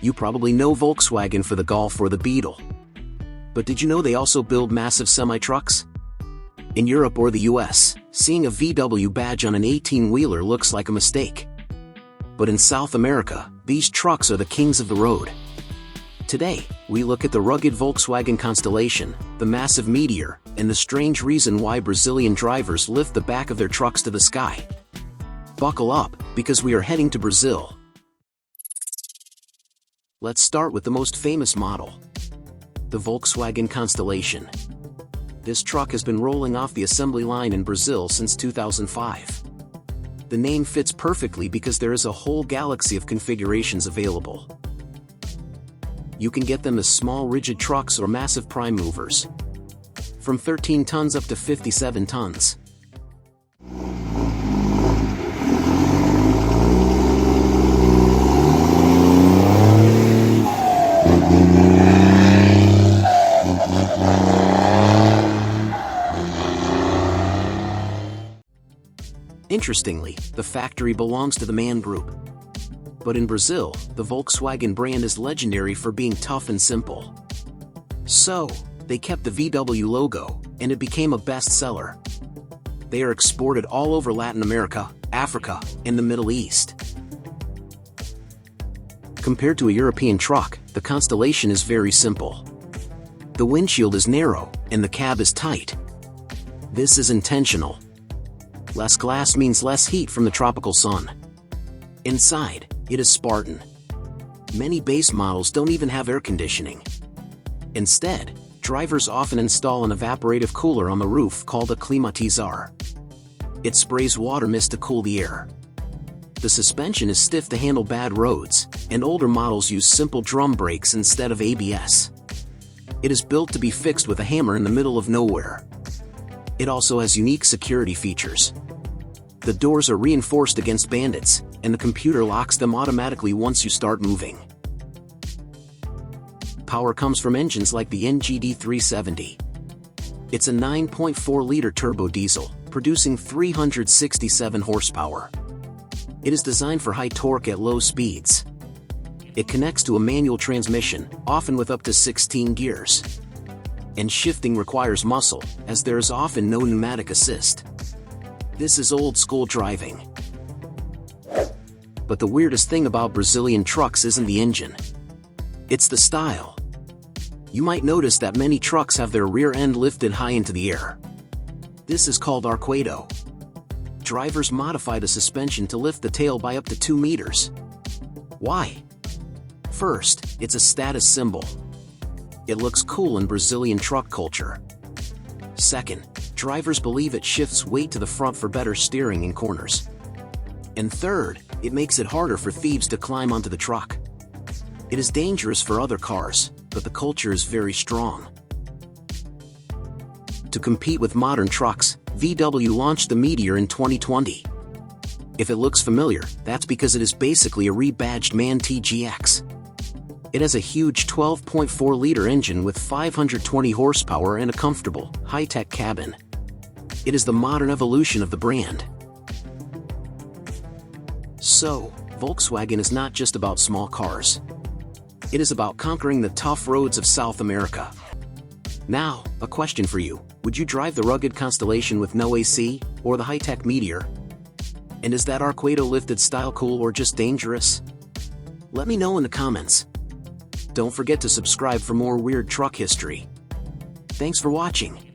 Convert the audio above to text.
You probably know Volkswagen for the Golf or the Beetle. But did you know they also build massive semi-trucks? In Europe or the US, seeing a VW badge on an 18-wheeler looks like a mistake. But in South America, these trucks are the kings of the road. Today, we look at the rugged Volkswagen Constellation, the massive Meteor, and the strange reason why Brazilian drivers lift the back of their trucks to the sky. Buckle up, because we are heading to Brazil. Let's start with the most famous model, the Volkswagen Constellation. This truck has been rolling off the assembly line in Brazil since 2005. The name fits perfectly because there is a whole galaxy of configurations available. You can get them as small rigid trucks or massive prime movers, from 13 tons up to 57 tons. Interestingly, the factory belongs to the MAN Group. But in Brazil, the Volkswagen brand is legendary for being tough and simple. So, they kept the VW logo, and it became a bestseller. They are exported all over Latin America, Africa, and the Middle East. Compared to a European truck, the Constellation is very simple. The windshield is narrow, and the cab is tight. This is intentional. Less glass means less heat from the tropical sun. Inside, it is Spartan. Many base models don't even have air conditioning. Instead, drivers often install an evaporative cooler on the roof called a climatizar. It sprays water mist to cool the air. The suspension is stiff to handle bad roads, and older models use simple drum brakes instead of ABS. It is built to be fixed with a hammer in the middle of nowhere. It also has unique security features. The doors are reinforced against bandits, and the computer locks them automatically once you start moving. Power comes from engines like the NGD 370. It's a 9.4-liter turbo diesel, producing 367 horsepower. It is designed for high torque at low speeds. It connects to a manual transmission, often with up to 16 gears. And shifting requires muscle, as there is often no pneumatic assist. This is old-school driving. But the weirdest thing about Brazilian trucks isn't the engine. It's the style. You might notice that many trucks have their rear end lifted high into the air. This is called Arqueado. Drivers modify the suspension to lift the tail by up to 2 meters. Why? First, it's a status symbol. It looks cool in Brazilian truck culture. Second, drivers believe it shifts weight to the front for better steering in corners. And third, it makes it harder for thieves to climb onto the truck. It is dangerous for other cars, but the culture is very strong. To compete with modern trucks, VW launched the Meteor in 2020. If it looks familiar, that's because it is basically a rebadged MAN TGX. It has a huge 12.4-liter engine with 520 horsepower and a comfortable, high-tech cabin. It is the modern evolution of the brand. So, Volkswagen is not just about small cars. It is about conquering the tough roads of South America. Now, a question for you. Would you drive the rugged Constellation with no AC, or the high-tech Meteor? And is that Arqueado lifted style cool or just dangerous? Let me know in the comments. Don't forget to subscribe for more weird truck history. Thanks for watching.